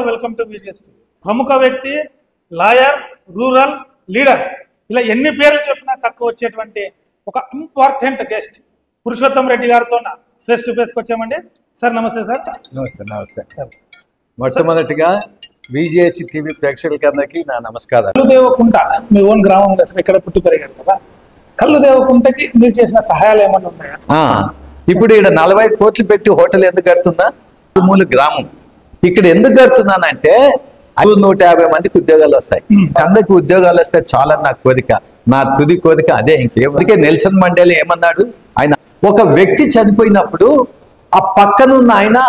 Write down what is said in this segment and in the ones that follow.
Welcome to VGS. ప్రముఖ వ్యక్తి, lawyer, rural leader, ఇలా ఎన్ని పేర్లు చెప్పినా తక్కువ వచ్చేటువంటి ఒక ఇంపార్టెంట్ గెస్ట్ పురుషోత్తం రెడ్డి గారితో ఫేస్ టు ఫేస్కి వచ్చామండి. సార్ నమస్తే. సార్ నమస్తే. నమస్తే సార్. మొట్టమొదటిగా విజిఎస్ టీవీ ప్రేక్షకులందరికీ నా నమస్కారాలు. కల్లుదేవకుంట మీ ఓన్ గ్రామం సార్, ఇక్కడ పుట్టి పెరిగారు కదా. కల్లుదేవకుంటకి మీరు చేసిన సహాయాలు ఏమన్నా ఉన్నాయా? ఇప్పుడు ఇక్కడ 40 కోట్లు పెట్టి హోటల్ ఎందుకు కడుతున్నా? మూల గ్రామం ఇక్కడ ఎందుకు కడుతున్నానంటే 150 మందికి ఉద్యోగాలు వస్తాయి. అందరికి ఉద్యోగాలు వస్తే చాలా నా కోరిక, నా తుది కోరిక అదే. ఇంకే నెల్సన్ మండేలా ఏమన్నాడు, ఆయన ఒక వ్యక్తి చనిపోయినప్పుడు ఆ పక్కనున్న ఆయన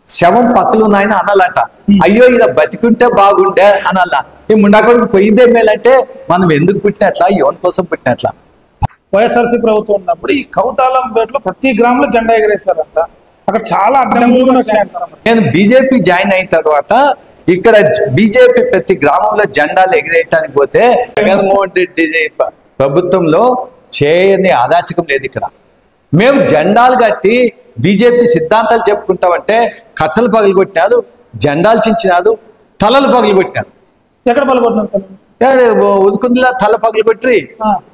శవం పక్కనున్న ఆయన అనాలంట, అయ్యో ఇలా బతికుంటే బాగుండే అనాలా. ఈ ముండాకొడుకు పోయిందే మేలంటే మనం ఎందుకు పుట్టినట్లా, ఎవరి కోసం పుట్టినట్లా. వైఎస్ఆర్సీ ప్రభుత్వం ఉన్నప్పుడు ఈ కౌతాలం పేటలో ప్రతి గ్రామంలో జెండా ఎగరేశారంట. అక్కడ చాలా అడ్డంకులు కూడా వచ్చాయంట. నేను బీజేపీ జాయిన్ అయిన తర్వాత ఇక్కడ బీజేపీ ప్రతి గ్రామంలో జెండాలు ఎగిరేయటానికి పోతే జగన్మోహన్ రెడ్డి ప్రభుత్వంలో చేయని అదాచకం లేదు. ఇక్కడ మేము జెండాలు కట్టి బీజేపీ సిద్ధాంతాలు చెప్పుకుంటామంటే కట్టలు పగలగొట్టినారు, జెండాలు చించినారు, తలలు పగలగొట్టినారు. ఎక్కడ పగలగొట్టినారు? ఉదుకుందిలా తల పగలగొట్టి,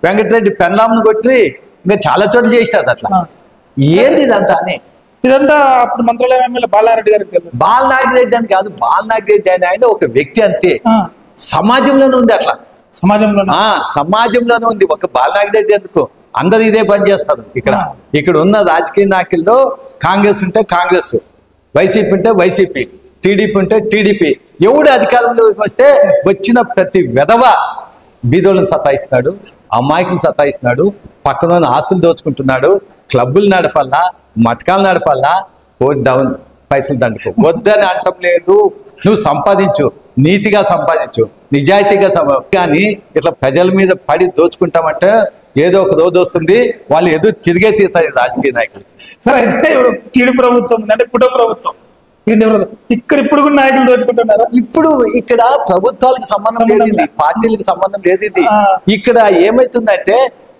వెంకటరెడ్డి పెన్లాంను కొట్టి, ఇంకా చాలా చోట్ల చేసినారు. అట్లా ఏంది ఇదంతా అని. ఇదంతా అప్పుడు మంత్రాలయం ఎమ్మెల్యే బాలనారెడ్డి గారికి తెలుసు. బాలనాగిరెడ్డి అని కాదు, బాలనాగిరెడ్డి అని ఆయన ఒక వ్యక్తి అంతే. సమాజంలోనే ఉంది అట్లా, సమాజంలోనే ఉంది. ఒక బాలనాగిరెడ్డి ఎందుకు, అందరు ఇదే పని చేస్తారు. ఇక్కడ ఉన్న రాజకీయ నాయకుల్లో కాంగ్రెస్ ఉంటే కాంగ్రెస్, వైసీపీ ఉంటే వైసీపీ, టీడీపీ ఉంటే టీడీపీ. ఎవడు అధికారంలోకి వస్తే వచ్చిన ప్రతి విధవ బీదోళ్ళని సతాయిస్తున్నాడు, అమ్మాయికుని సతాయిస్తున్నాడు, పక్కన ఆస్తులు దోచుకుంటున్నాడు. క్లబ్బులు నడపల్లా, మటకాలు నడపల్లా, డౌన్ పైసలు దండుకో వద్దని అంటం లేదు. నువ్వు సంపాదించు, నీతిగా సంపాదించు, నిజాయితీగా కానీ ఇట్లా ప్రజల మీద పడి దోచుకుంటామంటే ఏదో ఒక రోజు వస్తుంది, వాళ్ళు ఎదురు తిరిగే తీరుతారు రాజకీయ నాయకులు. సరే, అయితే టీడీ ప్రభుత్వం అంటే కుటుంబ ప్రభుత్వం ఇక్కడ ఇప్పుడు కూడా నాయకులు దోచుకుంటున్నారా? ఇప్పుడు ఇక్కడ ప్రభుత్వాలకు సంబంధం లేదు, పార్టీలకు సంబంధం లేదు. ఇది ఇక్కడ ఏమైతుందంటే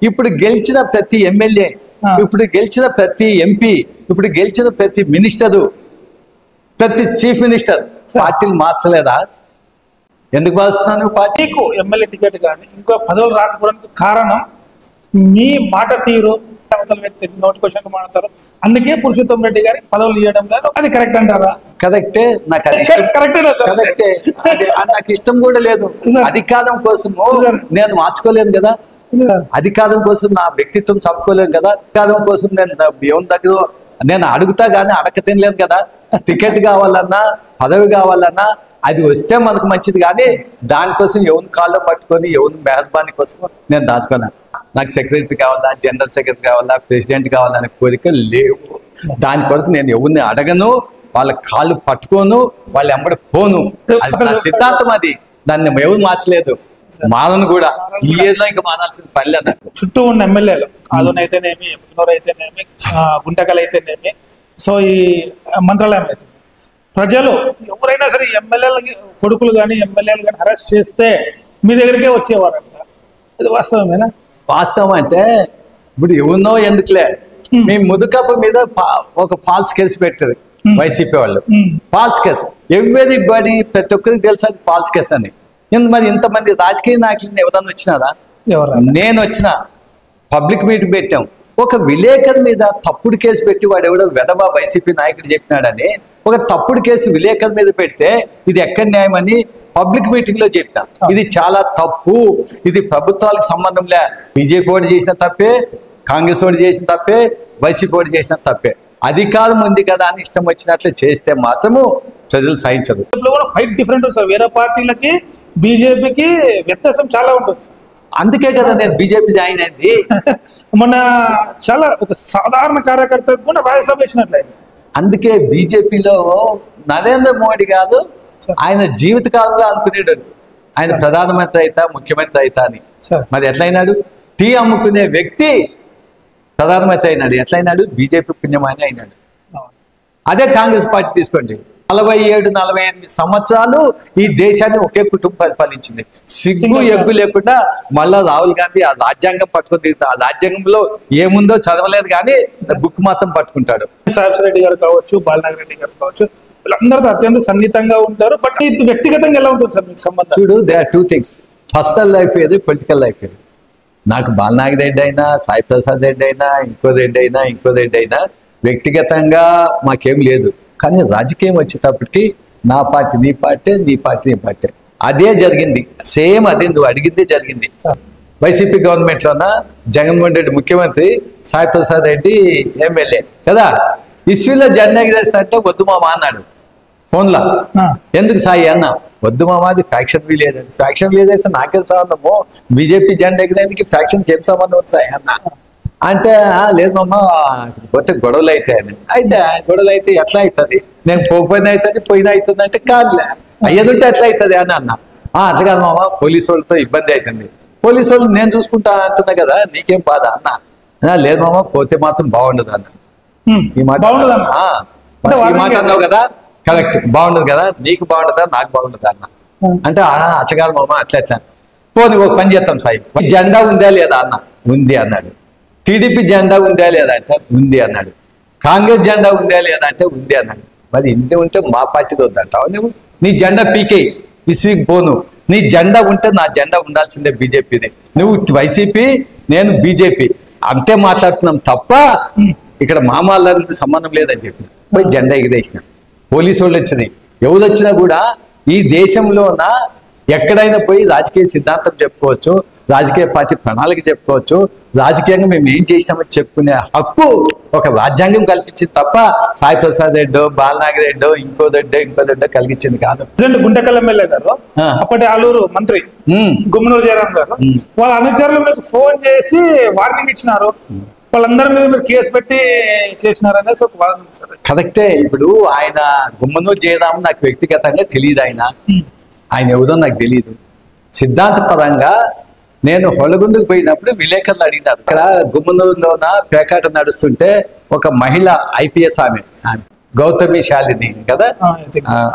ఇప్పుడు గెలిచిన ప్రతి ఎమ్మెల్యే, ఇప్పుడు గెలిచిన ప్రతి ఎంపీ, ఇప్పుడు గెలిచిన ప్రతి మినిస్టరు, ప్రతి చీఫ్ మినిస్టర్ పార్టీలు మార్చలేదా? ఎందుకు భావిస్తున్నాను? పార్టీకు ఎమ్మెల్యే టికెట్ కానీ ఇంకో పదవులు రాకపోవడానికి కారణం మీ మాట తీరు, అవతల వ్యక్తి నోటికొచ్చినట్టు మాట్లాడతారు. అందుకే పురుషోత్తం రెడ్డి గారికి పదవులు ఇవ్వడం లేదు. అది కరెక్ట్ అంటారా? కరెక్టే. నాకు కరెక్టే, నాకు ఇష్టం కూడా లేదు. అధికారం కోసము నేను మార్చుకోలేను కదా, అధికారం కోసం నా వ్యక్తిత్వం చంపుకోలేను కదా, అధికారం కోసం నేను ఎవరి దగ్గర నేను అడుగుతా గానీ అడగ తినలేను కదా. టికెట్ కావాలన్నా, పదవి కావాలన్నా అది వస్తే మనకు మంచిది, కానీ దానికోసం ఎవరిని కాళ్ళలో పట్టుకొని ఎవరిని మెహర్బానీ కోసం నేను దాచుకున్నా. నాకు సెక్రటరీ కావాలా, జనరల్ సెక్రటరీ కావాలా, ప్రెసిడెంట్ కావాలనే కోరిక లేవు. దాని కొరకు నేను ఎవరిని అడగను, వాళ్ళ కాళ్ళు పట్టుకోను, వాళ్ళ ఎంబడి పోను. అది నా సిద్ధాంతం. అది దాన్ని ఎవరు మార్చలేదు, మాలను కూడా ఈ ఏజ్లో ఇంకా మారాల్సిన పని లేదు. చుట్టూ ఉన్న ఎమ్మెల్యేలు ఆదోన్ అయితేనేమి, ఎమ్మెల్యేలు అయితేనేమి, గుంటకల్ అయితేనేమి, సో ఈ మంత్రాలయం అయితే ప్రజలు ఎవరైనా సరే ఎమ్మెల్యేలకి కొడుకులు కానీ ఎమ్మెల్యేలు కానీ అరెస్ట్ చేస్తే మీ దగ్గరికే వచ్చేవారంట. ఇది వాస్తవమేనా? వాస్తవం అంటే ఇప్పుడు ఎవరినో ఎందుకులే, మీ ముదుకప్ప మీద ఒక ఫాల్స్ కేసు పెట్టారు వైసీపీ వాళ్ళు. ఫాల్స్ కేసు ఎవ్రీబడి, ప్రతి ఒక్కరికి తెలుసు అది ఫాల్స్ కేసు అని. మరి ఇంతమంది రాజకీయ నాయకులను ఎవరన్నా వచ్చినారా? నేను వచ్చిన పబ్లిక్ మీటింగ్ పెట్టాం. ఒక విలేకరు మీద తప్పుడు కేసు పెట్టి వాడు ఎవడో వెధవ వైసీపీ నాయకుడు చెప్పినాడని ఒక తప్పుడు కేసు విలేకరు మీద పెడితే ఇది ఎక్కడ న్యాయం అని పబ్లిక్ మీటింగ్ లో చెప్పిన. ఇది చాలా తప్పు, ఇది ప్రభుత్వాలకు సంబంధం లే. బీజేపీ వాడు చేసిన తప్పే, కాంగ్రెస్ వాడు చేసిన తప్పే, వైసీపీ వాడు చేసిన తప్పే. అధికారం ఉంది కదా అని ఇష్టం వచ్చినట్లు చేస్తే మాత్రము ప్రజలు సహించదు. ఫైట్ డిఫరెంట్ సార్, వేరే పార్టీలకి బీజేపీకి వ్యత్యాసం చాలా ఉంటుంది. అందుకే కదా నేను బీజేపీ జాయిన్ అయింది. మొన్న చాలా ఒక సాధారణ కార్యకర్తకు కూడా రాజ్యసభ ఇచ్చినట్లయింది. అందుకే బీజేపీలో నరేంద్ర మోడీ కాదు, ఆయన జీవితకాలంలో అనుకునేడు ఆయన ప్రధానమంత్రి అయితా, ముఖ్యమంత్రి అయితా అని. మరి ఎట్లయినాడు? టీ అమ్ముకునే వ్యక్తి ప్రధానమంత్రి అయినాడు. ఎట్లయినాడు? బీజేపీ పుణ్యమాని అయినాడు. అదే కాంగ్రెస్ పార్టీ తీసుకోండి, 47-48 సంవత్సరాలు ఈ దేశాన్ని ఒకే కుటుంబం పరిపాలించింది. సిగ్గు ఎగ్గు లేకుండా మళ్ళా రాహుల్ గాంధీ ఆ రాజ్యాంగం పట్టుకుని, ఆ రాజ్యాంగంలో ఏముందో చదవలేదు కానీ బుక్ మాత్రం పట్టుకుంటాడు. సాయిరెడ్డి గారు కావచ్చు, బాలనాగిరెడ్డి గారు కావచ్చు, వీళ్ళందరితో అత్యంత సన్నిహితంగా ఉంటారు. బట్ ఇది వ్యక్తిగతంగా ఎలా ఉంటుంది సార్ మీకు సంబంధం? చూడు, they are 2 things. Personal life ఏది, పొలిటికల్ లైఫ్ ఏది. నాకు బాలనాగి రెడ్డి అయినా, సాయి ప్రసాద్ రెడ్డి అయినా, ఇంకో రెడ్డి అయినా వ్యక్తిగతంగా మాకేం లేదు. కానీ రాజకీయం వచ్చేటప్పటికి నా పార్టీ నీ పార్టీ, నీ పార్టీ నీ పార్టీ, అదే జరిగింది. సేమ్ అదే నువ్వు అడిగిందే జరిగింది. వైసీపీ గవర్నమెంట్లోన జగన్మోహన్ రెడ్డి ముఖ్యమంత్రి, సాయి ప్రసాద్ రెడ్డి ఎమ్మెల్యే కదా. ఇష్యూలో జెండా ఎగరేస్తా వద్దు మామ అన్నాడు ఫోన్లో. ఎందుకు సాయి అన్న? వద్దు మామ, అది ఫ్యాక్షన్ లేదండి. ఫ్యాక్షన్ లేదైతే నాకేం సంబంధము, బీజేపీ జెండా ఎగరేందుకు ఫ్యాక్షన్కి ఏం సంబంధం సాయి అన్న అంటే, లేదు మామ పోతే గొడవలు అవుతాయని. అయితే గొడవలు అయితే ఎట్లా అవుతుంది, నేను పోకపోయినా అవుతుంది, పోయినా అవుతుంది అంటే కాదులే, అయ్యేదుంటే ఎట్లా అవుతుంది అని అన్న. అట్లా కాదు మామ, పోలీసు వాళ్ళతో ఇబ్బంది అవుతుంది. పోలీసు వాళ్ళు నేను చూసుకుంటా అంటున్నా కదా, నీకేం బాధ అన్న. లేదు మామ, పోతే మాత్రం బాగుండదు అన్న. ఈ మాట అన్నావు కదా, కరెక్ట్, బాగుండదు కదా, నీకు బాగుండదా నాకు బాగుండదా అన్న. అంటే అట్లా కాదు మామ, అట్లా పోనీ ఒక పని చేస్తాం సాయి, జెండా ఉందా లేదా అన్న. ఉంది అన్నాడు. టీడీపీ జెండా ఉందా లేదా అంటే ఉంది అన్నాడు. కాంగ్రెస్ జెండా ఉందా లేదా అంటే ఉంది అన్నాడు. మరి ఇంటి ఉంటే మా పార్టీతో వద్దంటావు నువ్వు? నీ జెండా పీకే ఇస్వీకి పోను. నీ జెండా ఉంటే నా జెండా ఉండాల్సిందే బీజేపీని. నువ్వు వైసీపీ, నేను బీజేపీ, అంతే మాట్లాడుతున్నాం తప్ప ఇక్కడ మామాలతో సంబంధం లేదని చెప్పి పోయి జెండా ఎగిరేసిన. పోలీసు వాళ్ళు వచ్చినాయి, ఎవరు వచ్చినా కూడా ఈ దేశంలోన ఎక్కడైనా పోయి రాజకీయ సిద్ధాంతం చెప్పుకోవచ్చు, రాజకీయ పార్టీ ప్రణాళిక చెప్పుకోవచ్చు, రాజకీయంగా మేము ఏం చేసినామని చెప్పుకునే హక్కు ఒక రాజ్యాంగం కల్పించింది తప్ప సాయి ప్రసాద్ రెడ్డో, బాలనాగి రెడ్డో, ఇంకో రెడ్డో కలిగించింది కాదు. గుంటకల్ ఎమ్మెల్యే గారు, అప్పటి ఆలూరు మంత్రి గుమ్మనూరు జయరాం గారు, వాళ్ళ అనుచరులు మీకు ఫోన్ చేసి వార్నింగ్ ఇచ్చినారు, వాళ్ళందరి మీద మీరు కేసు పెట్టి చేసినారనేసి ఒక వాదన. కరెక్టే. ఇప్పుడు ఆయన గుమ్మనూరు జయరాం నాకు వ్యక్తిగతంగా తెలియదు, ఆయన ఎవరో నాకు తెలియదు. సిద్ధాంతపరంగా నేను హొళగుందుకు పోయినప్పుడు విలేకరులు అడిగినారు, ఇక్కడ గుమ్మనూరులోన పేకాట నడుస్తుంటే ఒక మహిళ IPS ఆమె గౌతమి శాలిని కదా,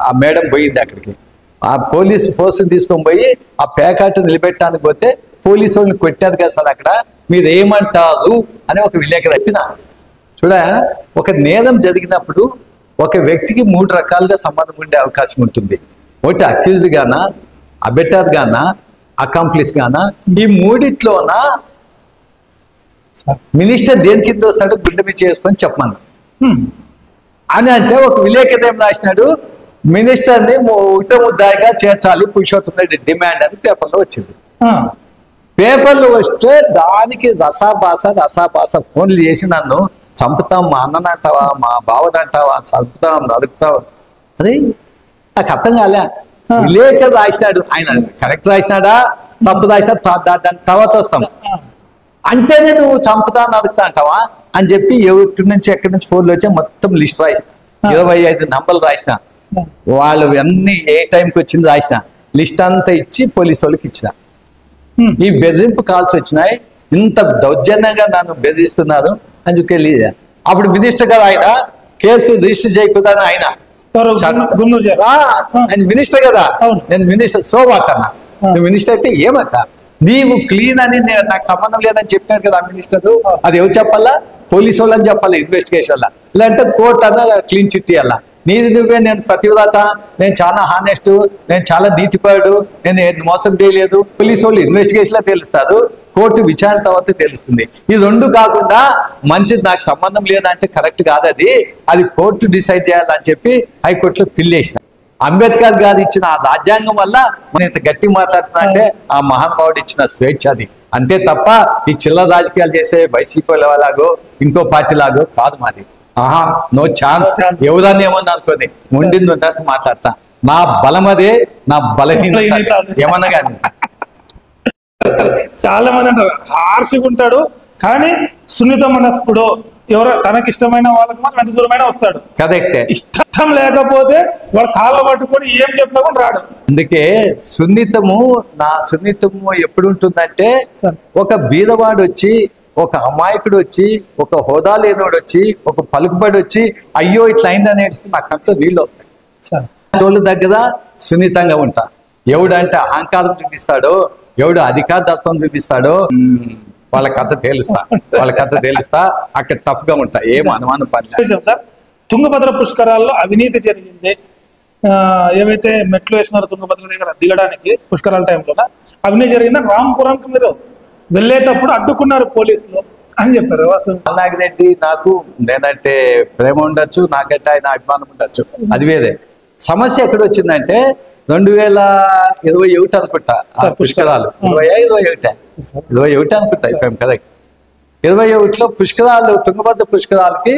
ఆ మేడం పోయింది అక్కడికి. ఆ పోలీస్ ఫోర్స్ని తీసుకొని పోయి ఆ పేకాట నిలబెట్టడానికి పోతే పోలీసు వాళ్ళని కొట్టారు కదా సార్, అక్కడ మీరు ఏమంటారు అని ఒక విలేకరు చెప్పిన. చూడ, ఒక నేరం జరిగినప్పుడు ఒక వ్యక్తికి 3 రకాలుగా సంబంధం ఉండే అవకాశం ఉంటుంది. ఒకటి అక్యూజ్డ్ గానా, అబెటర్ గానా, అకాంప్లిస్ గానా. ఈ మూడిట్లోన మినిస్టర్ దేని కింద వస్తాడు గుండె మీద చేసుకొని చెప్పమన్నా అని అంటే ఒక విలేకరు ఏం రాసినాడు, మినిస్టర్ని ఉట్ట ముద్దాయిగా చేర్చాలి పురుషోత్తం రెడ్డి డిమాండ్ అని పేపర్లో వచ్చింది. పేపర్లు వస్తే దానికి రసాభాస ఫోన్లు చేసి నన్ను చంపుతాం, మా అన్ననంటావా, మా బావనంటావా, చంపుతాం, నరుకుతాం. అది నాకు అర్థం కాలే. విలేకరు రాసినాడు, ఆయన కరెక్ట్ రాసినాడా తప్పు రాసినా దాని తర్వాత వస్తాం అంటేనే నువ్వు చంపుతా నరుకుతా అంటావా అని చెప్పి ఎక్కడి నుంచి ఫోన్లు వచ్చా మొత్తం లిస్ట్ రాసిన, 25 నంబర్లు రాసిన, వాళ్ళు అన్ని ఏ టైంకి వచ్చింది రాసిన లిస్ట్ అంతా ఇచ్చి పోలీసు వాళ్ళకి ఇచ్చిన. ఈ బెదిరింపు కాల్స్ వచ్చినాయి, ఇంత దౌర్జన్యంగా నన్ను బెదిరిస్తున్నారు అని చెప్పి అప్పుడు మినిస్టర్ గారు ఆయన కేసు రిజిస్టర్ చేయకూడదని ఆయన మినిస్టర్ కదా, నేను మినిస్టర్ సోవాక్ అన్నా, నువ్వు మినిస్టర్ అయితే ఏమంట, నీవు క్లీన్ అని నాకు సంబంధం లేదని చెప్పినాడు కదా ఆ మినిస్టర్. అది ఎవరు చెప్పాలా? పోలీసు వాళ్ళని చెప్పాలి, ఇన్వెస్టిగేషన్ వల్ల, లేదంటే కోర్టు అన్న క్లీన్ చిట్ ఇవ్వాలా. నీది నువ్వే, నేను ప్రతివ్రత, నేను చాలా హానెస్ట్, నేను చాలా నీతిపరుడు, నేను మోసం చేయలేదు. పోలీసు వాళ్ళు ఇన్వెస్టిగేషన్ లో తెలుస్తారు, కోర్టు విచారణ తర్వాత తెలుస్తుంది. ఈ 2 కాకుండా మంచి నాకు సంబంధం లేదంటే కరెక్ట్ కాదు, అది కోర్టు డిసైడ్ చేయాలని చెప్పి హైకోర్టులో పిల్ చేసిన. అంబేద్కర్ గారు ఇచ్చిన ఆ రాజ్యాంగం వల్ల మనం ఇంత గట్టి మాట్లాడుతున్నా అంటే ఆ మహానుభావుడు ఇచ్చిన స్వేచ్ఛ అది, అంతే తప్ప ఈ చిల్లర రాజకీయాలు చేసే వైసీపీ లాగో ఇంకో పార్టీ లాగో కాదు మాది. No chance. ఎవరన్నా ఏమన్నా అనుకోని ఉండింది ఉన్నట్టు మాట్లాడతా. నా బలం అదే, నా బలహీనత ఏమన్నా కానీ. చాలా మంది అంటారు హార్ష్గా ఉంటాడు కానీ సున్నిత మనస్కుడు, ఎవరో తనకి ఇష్టమైన వాళ్ళకి మాత్రం ఎంత దూరమైనా వస్తాడు. కరెక్టే. ఇష్టం లేకపోతే వాడు కాళ్ళ పట్టుకొని ఏం చెప్పినా కూడా రాడు. అందుకే నా సున్నితము ఎప్పుడు ఉంటుందంటే, ఒక బీదవాడు వచ్చి, ఒక అమాయకుడు వచ్చి, ఒక హోదా లేనివాడు వచ్చి, ఒక పలుకుబడి వచ్చి అయ్యో ఇట్లా అయింది అనేసి నా కంట్లో నీళ్ళు వస్తాయి. తోళ్ళు దగ్గర సున్నితంగా ఉంటా. ఎవడంటే అహంకారం చూపిస్తాడో, ఎవడు అధికార తత్వం చూపిస్తాడో వాళ్ళ కథ తేలుస్తా అక్కడ టఫ్ గా ఉంటా, ఏం అనుమానం పర్లేదు. సార్, తుంగభద్ర పుష్కరాల్లో అవినీతి జరిగింది, ఏవైతే మెట్లు వేసినారో తుంగభద్ర దగ్గర దిగడానికి పుష్కరాల టైంలో అవినీతి జరిగింది, రాంపురంకి మీరు వెళ్ళేటప్పుడు అడ్డుకున్నారు పోలీసులు అని చెప్పారు. అసలు నాగిరెడ్డి నాకు నేనంటే ప్రేమ ఉండొచ్చు, నాకంటే ఆయన అభిమానం ఉండొచ్చు, అది వేరే. సమస్య ఎక్కడ వచ్చిందంటే 2021 అనుకుంటా పుష్కరాలు, 21 అనుకుంటా, ఇప్పుడు కరెక్ట్. 21లో పుష్కరాలు, తుంగభద్ర పుష్కరాలకి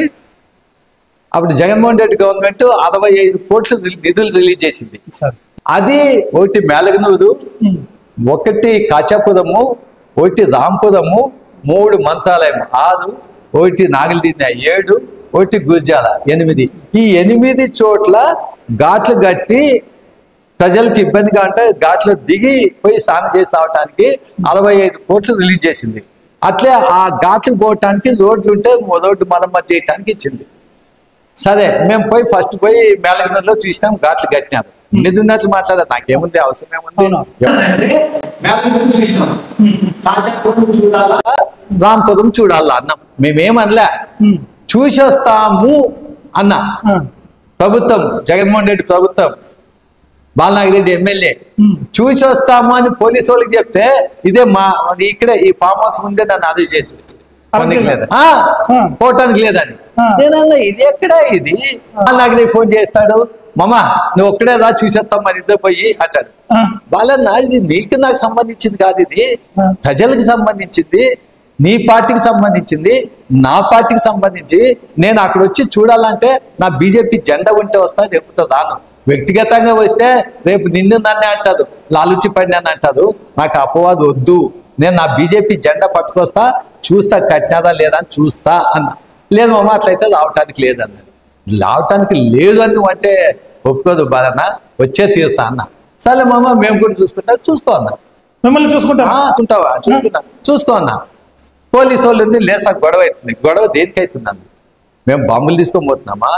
అప్పుడు జగన్మోహన్ రెడ్డి గవర్నమెంట్ 65 కోట్ల నిధులు రిలీజ్ చేసింది. అది ఒకటి మేలగనూరు, ఒకటి కాచాపురము, ఒకటి రాంపురము, 3 మంత్రాలయం 6, ఒకటి నాగలిదిన్న 7, ఒకటి గుర్జాల 8. ఈ 8 చోట్ల ఘాట్లు కట్టి ప్రజలకు ఇబ్బందిగా ఉంటే ఘాట్లో దిగి పోయి స్నానం చేసి రావటానికి 65 కోట్లు రిలీజ్ చేసింది. అట్లే ఆ ఘాట్లకు పోవటానికి రోడ్లు ఉంటే రోడ్డు మరమ్మతు చేయటానికి ఇచ్చింది. సరే మేము ఫస్ట్ పోయి మేళగనూరులో చూసినాం, ఘాట్లు కట్టినారు. నిధున్నట్లు మాట్లాడారు, నాకేముంది అవసరం ఏముంది, చూసినాం చూడాలా రాంపురం చూడాలా అన్నాం. మేమేమనలే, చూసి వస్తాము అన్నా. ప్రభుత్వం, జగన్మోహన్ రెడ్డి ప్రభుత్వం, బాలనాగిరెడ్డి ఎమ్మెల్యే చూసి వస్తాము అని పోలీసు వాళ్ళకి చెప్తే ఇదే ఇక్కడే ఈ ఫామ్ హౌస్ ముందే నన్ను అరెస్ట్ చేసి పోవటానికి లేదని. నేనన్నా ఇది ఎక్కడా, ఇది బాలనాగిరెడ్డి ఫోన్ చేస్తాడు, మామ నువ్వు ఒక్కడే రా చూసేస్తాం మన ఇద్దరు పోయి అంటాడు. బాలన్న ఇది నీకు నాకు సంబంధించింది కాదు, ఇది ప్రజలకు సంబంధించింది, నీ పార్టీకి సంబంధించింది, నా పార్టీకి సంబంధించి. నేను అక్కడ వచ్చి చూడాలంటే నా బీజేపీ జెండా ఉంటే వస్తా, లేకపోతే రాను. వ్యక్తిగతంగా వస్తే రేపు నిన్ను నన్నే అంటారు, లాలుచి పడినాను అంటారు. నాకు అపవాదు వద్దు, నేను నా బీజేపీ జెండా పట్టుకొస్తా, చూస్తా కట్టినారా లేదా అని చూస్తా అన్న. లేదు మామ అట్లయితే రావటానికి లేదన్నాడు. రావటానికి లేదు అని నువ్వు అంటే ఒప్పుకోదు బాలన్న, వచ్చే తీరుతా అన్న. సరే మామ మేము కూడా చూసుకో అన్నా. మిమ్మల్ని చూసుకుంటావా? చూసుకో అన్నా. పోలీసు వాళ్ళు ఉంది, లేసా గొడవ అవుతుంది. గొడవ దేనికి అవుతుందండి? మేము బాంబులు తీసుకొని పోతున్నామా,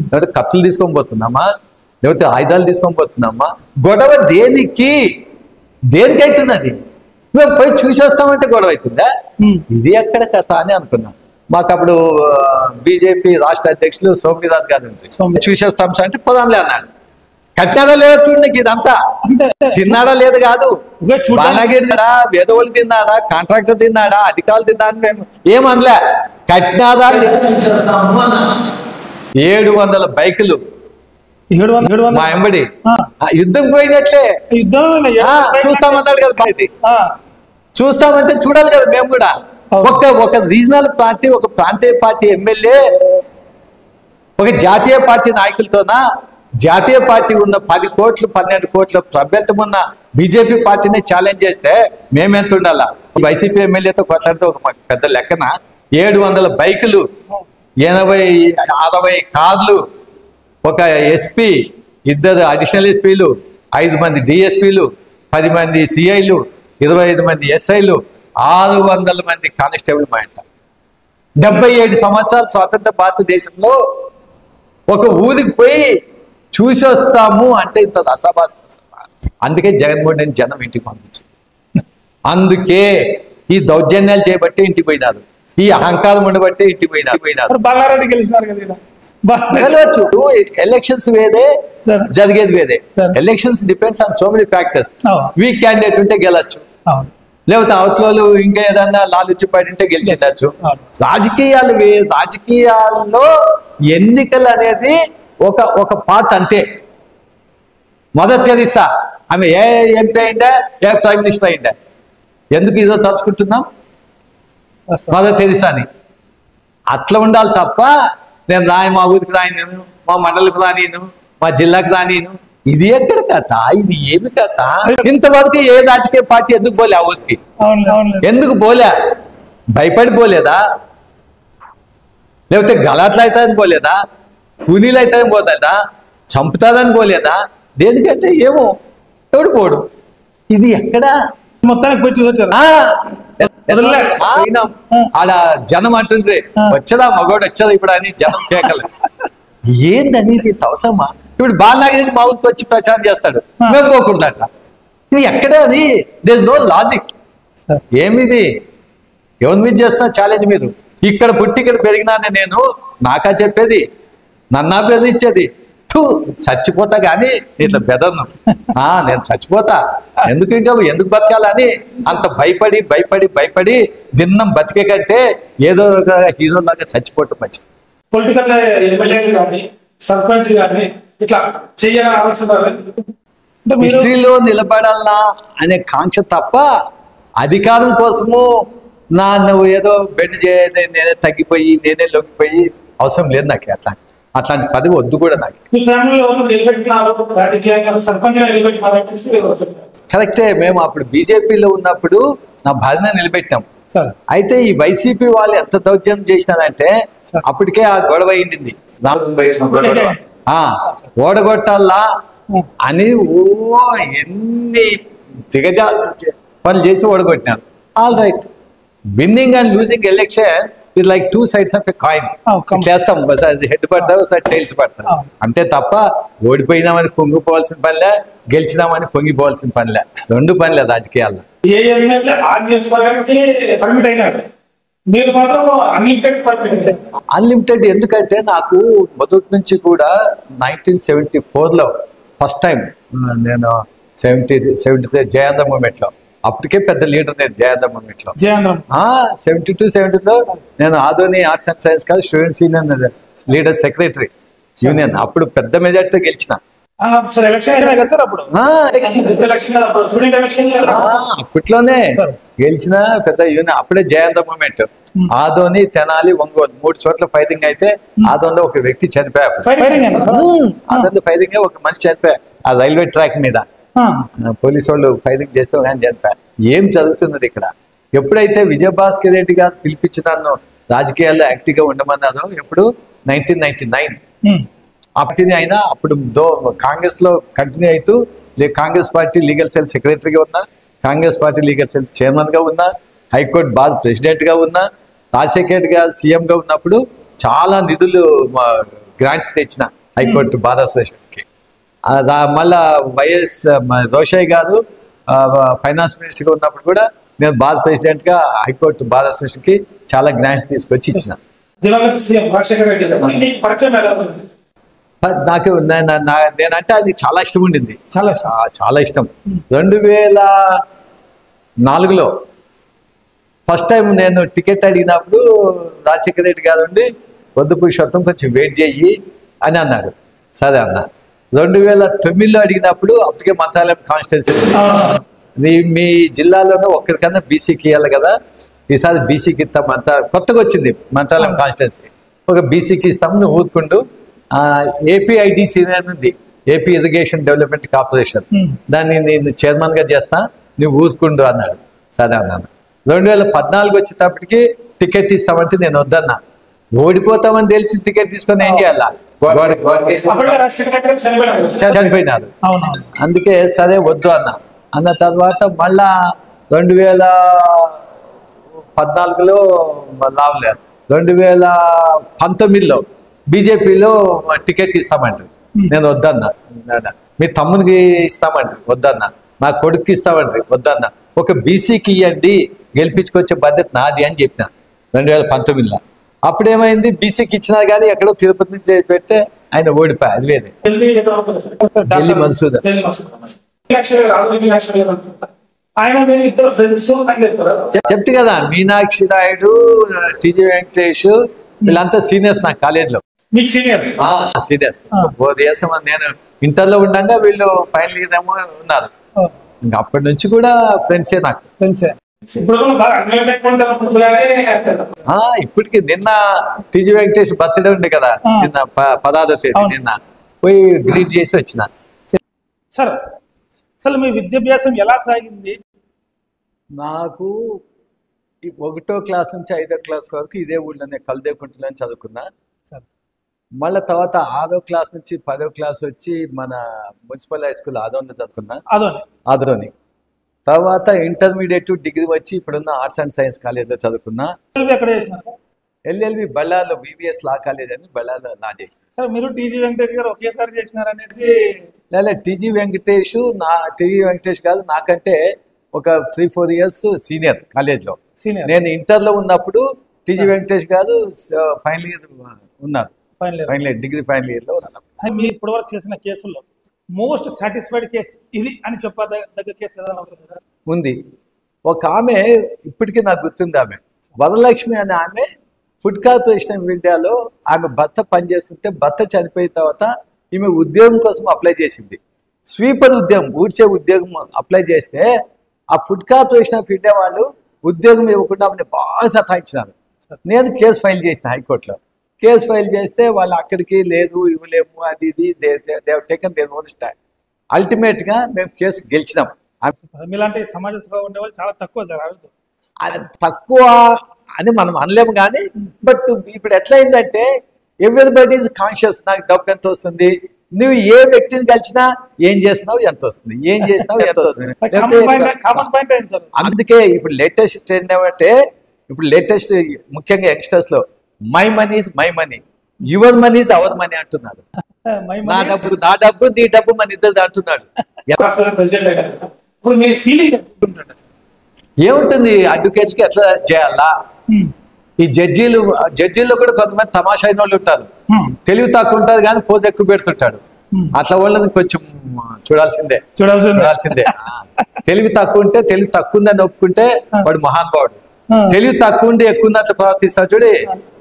లేకపోతే కత్తులు తీసుకొని పోతున్నామా, లేకపోతే ఆయుధాలు తీసుకొని పోతున్నామా? గొడవ దేనికి అవుతుంది? అది మేము పోయి చూసి వస్తామంటే గొడవ అవుతుందా? ఇది ఎక్కడ కథ అని అనుకున్నాం. మాకు అప్పుడు బీజేపీ రాష్ట్ర అధ్యక్షులు సోమనిదాస్ గారు ఉంటుంది. చూసేస్తాం అంటే పొదంలే అన్నాడు. కట్టాడా లేదా చూడండి, ఇదంతా తిన్నాడా లేదు కాదు, బాలనాగిరి తిన్నాడా, వేదవులు తిన్నాడా, కాంట్రాక్టర్ తిన్నాడా, అధికారులు తిన్నాడా, మేము ఏమనలే. కట్టినాదా 700 బైకులు మా ఎంబడి యుద్ధం పోయినట్లే. చూస్తామన్నాడు కదా పార్టీ, చూస్తామంటే చూడాలి కదా మేము కూడా. ఒక రీజనల్ పార్టీ, ఒక ప్రాంతీయ పార్టీ ఎమ్మెల్యే ఒక జాతీయ పార్టీ నాయకులతోనా, జాతీయ పార్టీ ఉన్న 10 కోట్లు 12 కోట్ల ప్రభ్యత్వం ఉన్న బీజేపీ పార్టీని ఛాలెంజ్ చేస్తే మేమెంత ఉండాలా? వైసీపీ ఎమ్మెల్యేతో కొట్లాడితే ఒక పెద్ద లెక్కన 700 బైకులు, 80-60 కార్లు, ఒక ఎస్పీ, 2 అడిషనల్ ఎస్పీలు, 5 మంది డిఎస్పీలు, 10 మంది సిఐలు, 25 మంది ఎస్ఐలు, 600 మంది కానిస్టేబుల్ మా ఇంట. 77 సంవత్సరాలు స్వాతంత్ర భారతదేశంలో ఒక ఊరికి పోయి చూసి వస్తాము అంటే ఇంత రసాభాసం. అందుకే జగన్మోహన్ రెడ్డి జనం ఇంటికి పంపించింది. అందుకే ఈ దౌర్జన్యాలు చేయబట్టి ఇంటికి పోయినారు, ఈ అహంకారం ఉండబట్టి ఇంటికి పోయినారు. బాలారెడ్డి గెలిచినారు కదా. గెలవచ్చు, ఎలక్షన్స్ వేరే, జరిగేది వేరే. Elections depends on so many factors. Week candidate ఉంటే గెలచ్చు, లేకపోతే అవతల ఇంకా ఏదన్నా లాలుచి పడి ఉంటే గెలిచేయచ్చు. రాజకీయాల్లో ఎన్నికలు అనేది ఒక పార్ట్ అంతే. మదర్ తెరీసా ఆమె ఏ ఎంపీ అయిందా, ఏ ప్రైమ్ మినిస్టర్ అయిందా? ఎందుకు ఇదో తలుచుకుంటున్నాం మదర్ తెరీసాని? అట్లా ఉండాలి తప్ప నేను మా ఊరికి రాయను, మా మండలికి రానిను, మా జిల్లాకి రానిను. ఇది ఎక్కడ కథ? ఇది ఏమి కథ? ఇంతవరకు ఏ రాజకీయ పార్టీ ఎందుకు పోలే ఆ ఊరికి? ఎందుకు పోలే? భయపడి పోలేదా? లేకపోతే గలాట్లు అవుతాయని పోలేదా? కూలీలు అవుతాయని పోతుందా? చంపుతాదని పోలేదా? దేనికంటే ఏమో ఎవడు పోడు. ఇది ఎక్కడ? మొత్తానికి పోయి చూసొచ్చారు. ఆడ జనం అంటుండ్రే, వచ్చదా మగవాడు వచ్చదా ఇప్పుడు అని జనం కేకలే. ఏందని అవసరమా? ఇప్పుడు బాలనాగిరెడ్డి మా ఊరికి వచ్చి ప్రచారం చేస్తాడు, మేము పోకూడదట. ఇది ఎక్కడ? అది దేర్ ఇస్ నో లాజిక్. ఏమిది? ఎవరి మీద చేస్తున్నా ఛాలెంజ్ మీరు? ఇక్కడ పుట్టి ఇక్కడ పెరిగినానే నేను, నాకా చెప్పేది. నన్నా బెదిరించేది. చచ్చిపోతా కానీ ఇట్లా బెదర్ను నేను చచ్చిపోతా, ఎందుకు బతకాలని అంత భయపడి భయపడి భయపడి దిన్నం బతికే కంటే ఏదో ఒక హీరోలాగా చచ్చిపోవటం మంచిది. పొలిటికల్ ఎమ్మెల్యేలు కానీ సర్పంచ్ కానీ ఇట్లా చేయాలని ఆలోచన హిస్టరీలో నిలబడాలా అనే కాంక్ష తప్ప అధికారం కోసము నువ్వు ఏదో బెండ్ చేయని నేనే తగ్గిపోయి నేనే లొంగిపోయి అవసరం లేదు నాకు. అట్లాంటి పదవి వద్దు కూడా నాకు. కరెక్టే, మేము అప్పుడు బీజేపీలో ఉన్నప్పుడు నా భార్యనే నిలబెట్టాం. అయితే ఈ వైసీపీ వాళ్ళు ఎంత దౌర్జన్యం చేసినారంటే అప్పటికే ఆ గొడవ అయింది, ఓడగొట్టాలా అని ఎన్ని దిగజా పనులు చేసి ఓడగొట్టినారు. All right, winning and losing election is like two sides of a coin. చేస్తాం, హెడ్ పడతావు ఒకసారి టైల్స్ పడతావు అంతే తప్ప ఓడిపోయినామని పొంగిపోవాల్సిన పనిలే, గెలిచినామని పొంగిపోవాల్సిన పనిలే, రెండు పనిలే రాజకీయాల్లో. అన్లిమిటెడ్ ఎందుకంటే నాకు మొదటి నుంచి కూడా 1974లో ఫస్ట్ టైం నేను 73 జయాంధ్ర మూమెంట్ లో, అప్పటికే పెద్ద లీడర్ నేను జయాంధ్ర మూమెంట్ లో. 72-70లో నేను Adoni arts and science college students union leader secretary union, అప్పుడు పెద్ద మెజార్టీతో గెలిచిన. అప్పట్లోనే గెలిచిన పెద్ద యూనియన్. అప్పుడే జయాంధ్ర మూమెంట్ ఆదోని, తెనాలి, ఒంగోలు 3 చోట్ల ఫైరింగ్ అయితే ఆదోన్లో ఒక వ్యక్తి చనిపోయారు. ఆదోన్లో ఫైరింగ్ ఒక మనిషి చనిపోయారు ఆ రైల్వే ట్రాక్ మీద. పోలీసు వాళ్ళు ఫైరింగ్ చేస్తే కానీ చనిపోయారు. ఏం జరుగుతున్నది ఇక్కడ? ఎప్పుడైతే విజయభాస్కర్ రెడ్డి గారు పిలిపించి నన్ను రాజకీయాల్లో యాక్టివ్ గా ఉండమన్నారో ఎప్పుడు 1999 అప్పటిని అయినా అప్పుడు కాంగ్రెస్ లో కంటిన్యూ అవుతూ కాంగ్రెస్ పార్టీ లీగల్ సెల్ సెక్రటరీగా ఉన్నా, Congress party legal cell chairman గా ఉన్నా, హైకోర్టు బార్ ప్రెసిడెంట్ గా ఉన్నా, రాజశేఖర్ గారు సీఎం గా ఉన్నప్పుడు చాలా నిధులు గ్రాంట్స్ తెచ్చిన హైకోర్టు బార్ అసోసియేషన్కి. మళ్ళా వైఎస్ రోషయ్య గారు ఫైనాన్స్ మినిస్టర్ గా ఉన్నప్పుడు కూడా నేను బార్ ప్రెసిడెంట్ గా హైకోర్టు బార్ అసోసియేషన్ కి చాలా గ్రాంట్స్ తీసుకొచ్చి ఇచ్చిన. నాకు నేనంటే అది చాలా ఇష్టం ఉండింది, చాలా ఇష్టం. 2004లో ఫస్ట్ టైం నేను టికెట్ అడిగినప్పుడు రాజశేఖర రెడ్డి గారు ఉండి వద్దు పురుషోత్తం కొంచెం వెయిట్ చెయ్యి అని అన్నాడు. సరే అన్న. 2009లో అడిగినప్పుడు అప్పటికే మంత్రాలయం కాన్స్టిట్యున్సీ మీ జిల్లాలోనే ఒక్కరికన్నా బీసీకి ఇవ్వాలి కదా, ఈసారి బీసీకి ఇస్తాం. కొత్తగా వచ్చింది మంత్రాలయం కాన్స్టిట్యున్సీ, ఒక బీసీకి ఇస్తాము నువ్వు ఊరుకుండు. ఏపీఐడిసి ఉంది, ఏపీ ఇరిగేషన్ డెవలప్మెంట్ కార్పొరేషన్, దాన్ని నేను చైర్మన్ గా చేస్తా నువ్వు ఊరుకుండు అన్నాడు. సరే అన్నాను. 2014 వచ్చేటప్పటికి టికెట్ ఇస్తామంటే నేను వద్దన్నా. ఓడిపోతామని తెలిసి టికెట్ తీసుకొని ఏం చేయాలా, చనిపోయినారు. అందుకే సరే వద్దు అన్న తర్వాత మళ్ళా 2014లో లావలేరు. 2019లో బీజేపీలో టికెట్ ఇస్తామంటారు, నేను వద్దన్నా. మీ తమ్మునికి ఇస్తామంటారు, వద్దన్నా. నా కొడుకు ఇస్తామంటారు, వద్దన్నా. ఒక బీసీకి ఇవ్వండి, గెలిపించుకొచ్చే బాధ్యత నాది అని చెప్పిన 2019లో. అప్పుడేమైంది, బీసీకి ఇచ్చినా కానీ ఎక్కడో తిరుపతి నుంచి పెడితే ఆయన ఓడిపోయా. అది వేరే ఢిల్లీ మధుసూదన్. చెప్తే కదా, మీనాక్షి నాయుడు, టీజీ వెంకటేష్ వీళ్ళంతా సీనియర్స్ నా కాలేజ్ లో. సీనియర్స్ 4 years నేను ఇంటర్లో ఉండగా వీళ్ళు ఫైనల్ ఇయర్ ఏమో ఉన్నారు. ఇంకా అప్పటి నుంచి కూడా ఫ్రెండ్సే నాకు. ఇప్పటికి నిన్న టీజీ వెంకటేష్ బర్త్డే ఉండే కదా, నిన్న 16వ తేదీ, నిన్న పోయి గ్రీట్ చేసి వచ్చిన. సార్ అసలు మీ విద్యాభ్యాసం ఎలా సాగింది? నాకు 1వ క్లాస్ నుంచి 5వ క్లాస్ వరకు ఇదే ఊళ్ళోనే కల్దేకుంటలో చదువుకున్నా. మళ్ళీ తర్వాత 6వ క్లాస్ నుంచి 10వ క్లాస్ వచ్చి మన మున్సిపల్ హై స్కూల్ ఆదోన్లో చదువుకున్నా, ఆదోని. తర్వాత ఇంటర్మీడియట్ డిగ్రీ వచ్చి ఇప్పుడున్న ఆర్ట్స్ అండ్ సైన్స్ కాలేజ్లో చదువుకున్నా. ఎల్ఎల్బి బళ్ళార్లో వివిఎస్ లా కాలేజ్ అని బళ్ళార్లో లా చేసిన. మీరు టీజీ వెంకటేష్ గారు ఒకేసారి చేసినారనేసి? లేదా టీజీ వెంకటేష్ కాదు, నాకంటే ఒక 3-4 years సీనియర్ కాలేజ్లో. నేను ఇంటర్లో ఉన్నప్పుడు టీజీ వెంకటేష్ గారు ఫైనల్ ఇయర్ ఉన్నారు. Final year degree final year లో ఉన్నాను. మీరు ఇప్పటివరకు చేసిన కేసుల్లో మోస్ట్ సాటిస్ఫైడ్ కేసు ఇది అని చెప్పదగ్గ కేసు ఏదైనా ఉంటుందా? ఉంది. ఒక ఆమె ఇప్పటికీ నాకు గుర్తుంది. ఆమె వరలక్ష్మి అనే ఆమె ఫుడ్ కార్పొరేషన్ ఆఫ్ ఇండియాలో ఆమె భర్త పనిచేస్తుంటే భర్త చనిపోయిన తర్వాత ఈమె ఉద్యోగం కోసం అప్లై చేసింది. స్వీపర్ ఉద్యోగం, ఊడ్చే ఉద్యోగం అప్లై చేస్తే ఆ ఫుడ్ కార్పొరేషన్ ఆఫ్ ఇండియా వాళ్ళు ఉద్యోగం ఇవ్వకుండా ఆమెను బాగా సతాయించినారు. నేను కేసు ఫైల్ చేసిన హైకోర్టులో. కేసు ఫైల్ చేస్తే వాళ్ళు అక్కడికి లేదు ఇవ్వలేము అది ఇది టేకన్ దేర్ ఓన్ స్టాండ్. అల్టిమేట్గా మేము కేసు గెలిచినాం. మీలాంటి సమాజ సేవ ఉండేవాళ్ళు చాలా తక్కువ సార్. అది తక్కువ అని మనం అనలేము కానీ బట్ ఇప్పుడు ఎట్లయిందంటే ఎవ్రీబడి ఈజ్ కాన్షియస్. నాకు డబ్బు ఎంత వస్తుంది, నువ్వు ఏ వ్యక్తిని కలిసినా ఏం చేస్తున్నావు ఎంత వస్తుంది, ఏం చేసినావు ఎంత వస్తుంది. అందుకే ఇప్పుడు లేటెస్ట్ ట్రెండ్ ఏమంటే ఇప్పుడు లేటెస్ట్ ముఖ్యంగా యంగ్స్టర్స్ లో my money is my money, your money is our money అంటున్నారు. నా డబ్బు నీ డబ్బు మన ఇద్దరు అంటున్నాడు. ఏముంటుంది అడ్వకేట్కి ఎట్లా చేయాలా? ఈ జడ్జీల్లో కూడా కొంతమంది తమాషా అయిన వాళ్ళు ఉంటారు. తెలివి తక్కువ ఉంటారు కానీ పోజ్ ఎక్కువ పెడుతుంటాడు. అట్లా వాళ్ళని కొంచెం చూడాల్సిందే. తెలివి తక్కువ ఉంటే తెలివి తక్కువ ఉందని ఒప్పుకుంటే వాడు మహానుభావుడు. తెలివి తక్కువ ఉండి ఎక్కువ ఉన్నట్లు ప్రవర్తిస్తాడు చూడి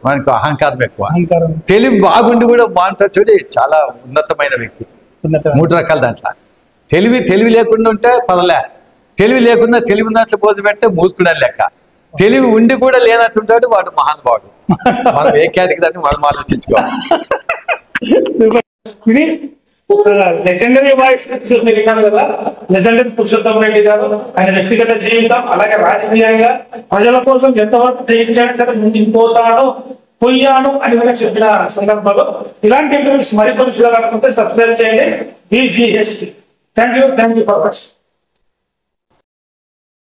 మనకు అహంకారం ఎక్కువ. తెలివి బాగుండి కూడా బాగుంటాడు చూడి చాలా ఉన్నతమైన వ్యక్తి. 3 రకాల దాంట్లో తెలివి లేకుండా ఉంటే పర్లే, తెలివి లేకుండా తెలివి ఉన్నట్లు పోజు పెడితే మూర్ఖుడని లెక్క. తెలివి ఉండి కూడా లేనట్టుంటాడు వాడు మహానుభావుడు. మనం ఏ కేటగిరీ అని మనం ఆలోచించుకోవాలి. లెజెండరీ వాయిస్ మీరు విన్నారు కదా, లెజెండరీ పురుషోత్తం రెడ్డి గారు. ఆయన వ్యక్తిగత జీవితం అలాగే రాజకీయంగా ప్రజల కోసం ఎంతవరకు చేయించాడు సరే ముందుకు పోయాను అని చెప్పిన సందర్భంలో ఇలాంటి ఇంటర్వ్యూస్ మరికొన్ని చూడాలనుకుంటే సబ్స్క్రైబ్ చేయండి VGST. Thank you for watching.